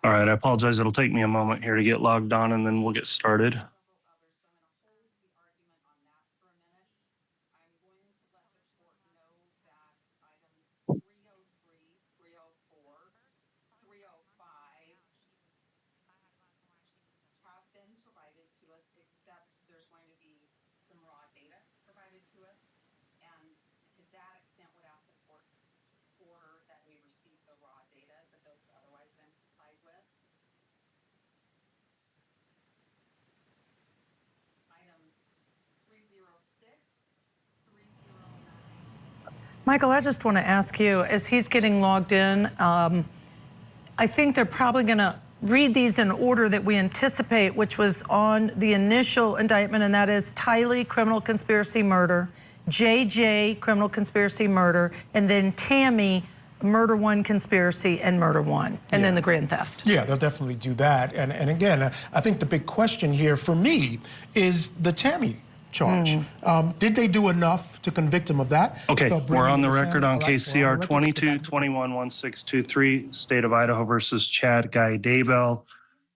All right, I apologize. It'll take me a moment here to get logged on and then we'll get started. Michael, I just want to ask you, as he's getting logged in, I think they're probably going to read these in order that we anticipate, which was on the initial indictment, and that is Tylee, criminal conspiracy murder, JJ, criminal conspiracy murder, and then Tammy, murder one conspiracy and murder one, and then the grand theft. Yeah, they'll definitely do that. And again, I think the big question here for me is the Tammy charge. Did they do enough to convict him of that? Okay, we're on the record on case CR 22-21-1623, State of Idaho versus Chad Guy Daybell.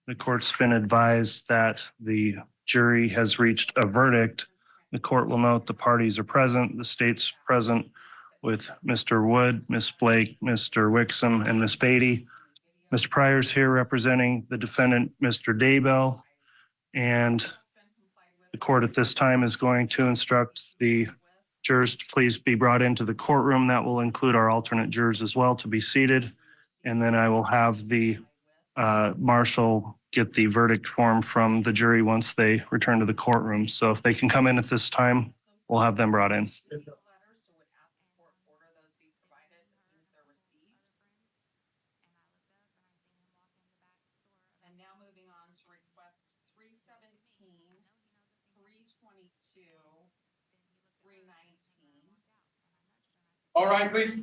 The court's been advised that the jury has reached a verdict. The court will note the parties are present. The state's present with Mr. Wood, Ms. Blake, Mr. Wixom, and Ms. Beatty. Mr. Pryor's here representing the defendant, Mr. Daybell, and the court at this time is going to instruct the jurors to please be brought into the courtroom. That will include our alternate jurors as well to be seated. And then I will have the marshal get the verdict form from the jury once they return to the courtroom. So if they can come in at this time, we'll have them brought in. All right, please.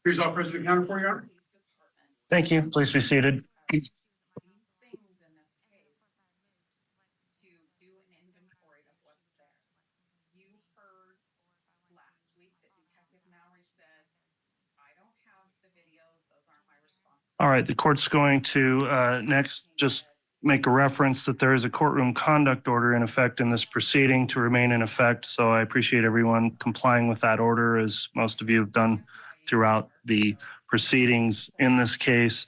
Please all present accounted for, Your Honor. Thank you. Please be seated. All right, the court's going to next just make a reference that there is a courtroom conduct order in effect in this proceeding to remain in effect. So I appreciate everyone complying with that order, as most of you have done throughout the proceedings in this case.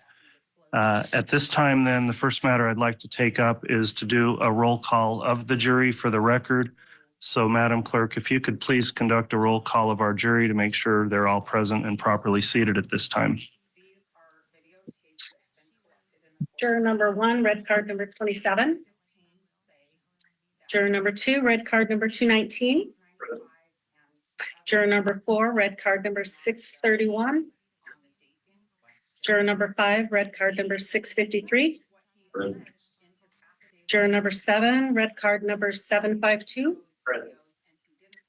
At this time, then, the first matter I'd like to take up is to do a roll call of the jury for the record. So, Madam Clerk, if you could please conduct a roll call of our jury to make sure they're all present and properly seated at this time. Juror number 1, red card number 27. Juror number 2, red card number 219. Juror number 4, red card number 631. Juror number 5, red card number 653. Juror number 7, red card number 752.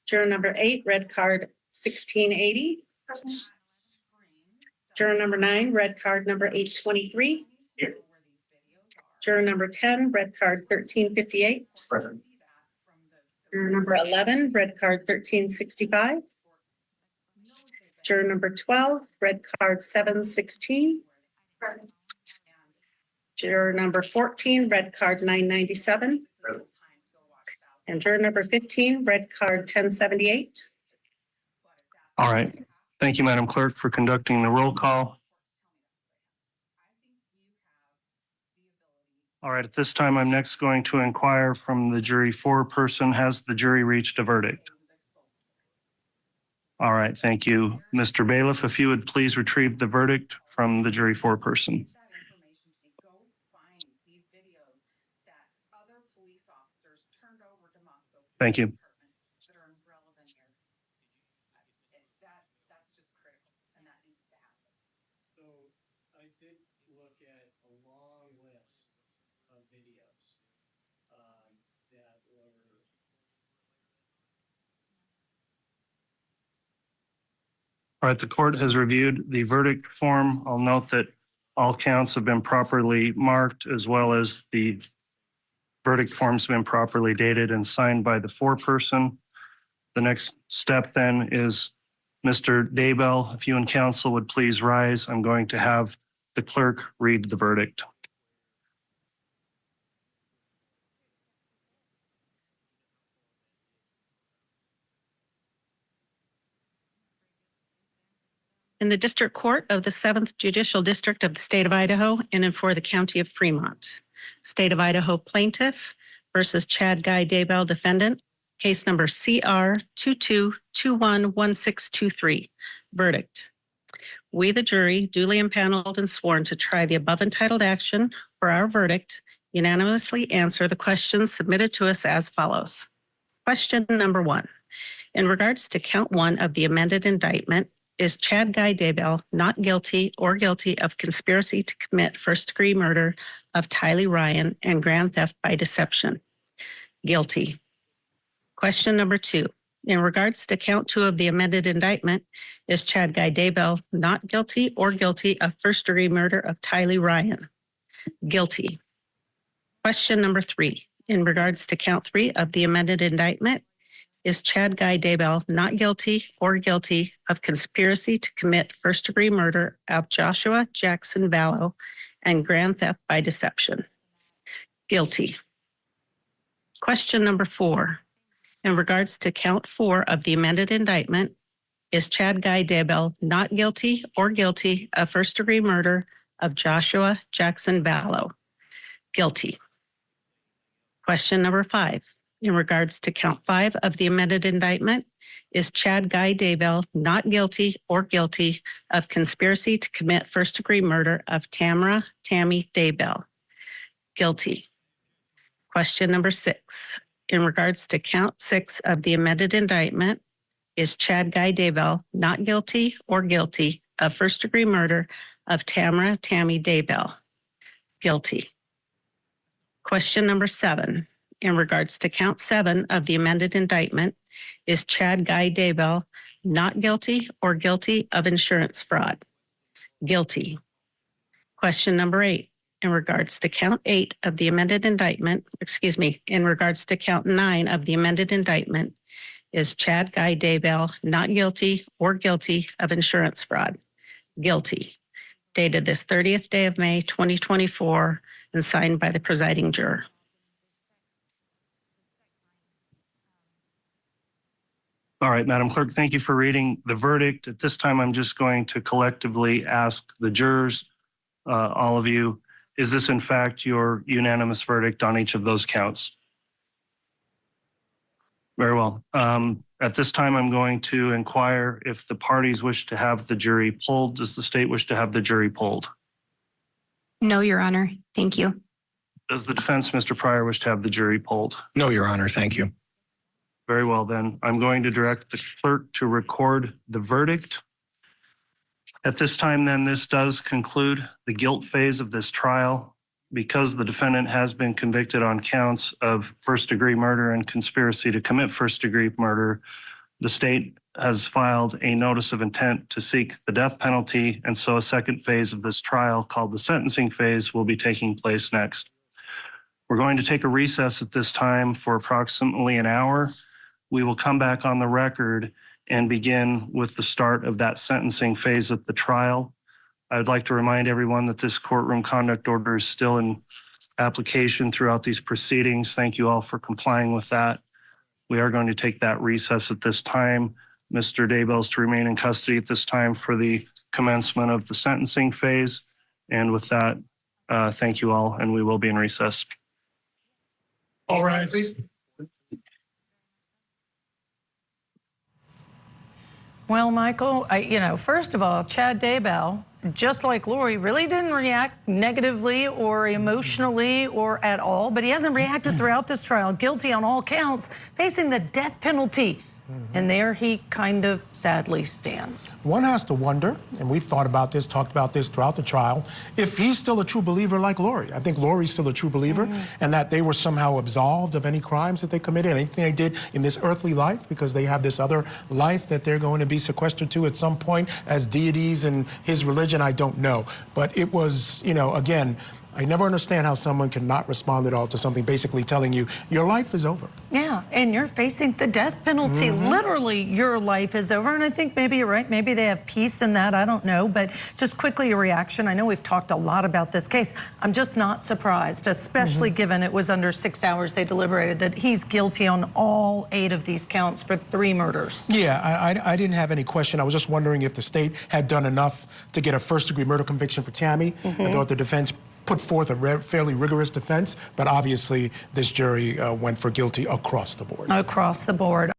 Juror number 8, red card 1680. Juror number 9, red card number 823. Juror number 10, red card 1358. Present. Juror number 11, red card 1365. Juror number 12, red card 716. Juror number 14, red card 997. Present. And juror number 15, red card 1078. All right. Thank you, Madam Clerk, for conducting the roll call. All right, at this time, I'm next going to inquire from the jury foreperson. Has the jury reached a verdict? All right, thank you. Mr. Bailiff, if you would please retrieve the verdict from the jury foreperson. Thank you. So I did look at a long list of videos that were All right, the court has reviewed the verdict form. I'll note that all counts have been properly marked, as well as the verdict form's been properly dated and signed by the foreperson. The next step then is Mr. Daybell, if you and counsel would please rise, I'm going to have the clerk read the verdict. In the District Court of the 7th Judicial District of the State of Idaho and in for the County of Fremont. State of Idaho plaintiff versus Chad Guy Daybell defendant. Case number CR 22211623. Verdict. We, the jury, duly impaneled and sworn to try the above entitled action for our verdict, unanimously answer the questions submitted to us as follows. Question number 1. In regards to count 1 of the amended indictment, is Chad Guy Daybell not guilty or guilty of conspiracy to commit first-degree murder of Tylee Ryan and grand theft by deception? Guilty. Question number 2. In regards to count 2 of the amended indictment, is Chad Guy Daybell not guilty or guilty of first-degree murder of Tylee Ryan? Guilty. Question number 3. In regards to count 3 of the amended indictment, is Chad Guy Daybell not guilty or guilty of conspiracy to commit first-degree murder of Joshua Jackson Vallow and grand theft by deception? Guilty. Question number 4. In regards to count 4 of the amended indictment, is Chad Guy Daybell not guilty or guilty of first-degree murder of Joshua Jackson Vallow? Guilty. Question number 5. In regards to count 5 of the amended indictment, is Chad Guy Daybell not guilty or guilty of conspiracy to commit first-degree murder of Tammy Daybell? Guilty. Question number 6. In regards to count 6 of the amended indictment, is Chad Guy Daybell not guilty or guilty of first-degree murder of Tammy Daybell? Guilty. Question number 7. In regards to count 7 of the amended indictment, is Chad Guy Daybell not guilty or guilty of insurance fraud? Guilty. Question number 8. In regards to count 8 of the amended indictment, in regards to count 9 of the amended indictment, is Chad Guy Daybell not guilty or guilty of insurance fraud? Guilty. Dated this 30th day of May, 2024, and signed by the presiding juror. All right, Madam Clerk, thank you for reading the verdict. At this time, I'm just going to collectively ask the jurors, all of you, is this in fact your unanimous verdict on each of those counts? Very well. At this time, I'm going to inquire if the parties wish to have the jury polled. Does the state wish to have the jury polled? No, Your Honor. Thank you. Does the defense, Mr. Pryor, wish to have the jury polled? No, Your Honor. Thank you. Very well, then. I'm going to direct the clerk to record the verdict. At this time, then, this does conclude the guilt phase of this trial. Because the defendant has been convicted on counts of first-degree murder and conspiracy to commit first-degree murder, the state has filed a notice of intent to seek the death penalty, and so a second phase of this trial, called the sentencing phase, will be taking place next. We're going to take a recess at this time for approximately an hour. We will come back on the record and begin with the start of that sentencing phase of the trial. I would like to remind everyone that this courtroom conduct order is still in application throughout these proceedings. Thank you all for complying with that. We are going to take that recess at this time. Mr. Daybell is to remain in custody at this time for the commencement of the sentencing phase. And with that, thank you all, and we will be in recess. All right, please. Well, Michael, first of all, Chad Daybell, just like Lori, really didn't react negatively or emotionally or at all, but he hasn't reacted throughout this trial. Guilty on all counts, facing the death penalty. And there he kind of sadly stands. One has to wonder, and we've thought about this, talked about this throughout the trial, if he's still a true believer like Lori. I think Lori's still a true believer, and that they were somehow absolved of any crimes that they committed, anything they did in this earthly life, because they have this other life that they're going to be sequestered to at some point as deities in his religion. I don't know. But it was, you know, again, I never understand how someone cannot respond at all to something basically telling you your life is over. Yeah, and you're facing the death penalty. Literally, your life is over. And I think maybe you're right. Maybe they have peace in that. I don't know. But just quickly, your reaction. I know we've talked a lot about this case. I'm just not surprised, especially given it was under 6 hours they deliberated, that he's guilty on all 8 of these counts for 3 murders. Yeah, I didn't have any question. I was just wondering if the state had done enough to get a first-degree murder conviction for Tammy. I thought the defense put forth a fairly rigorous defense, but obviously this jury went for guilty across the board. Across the board.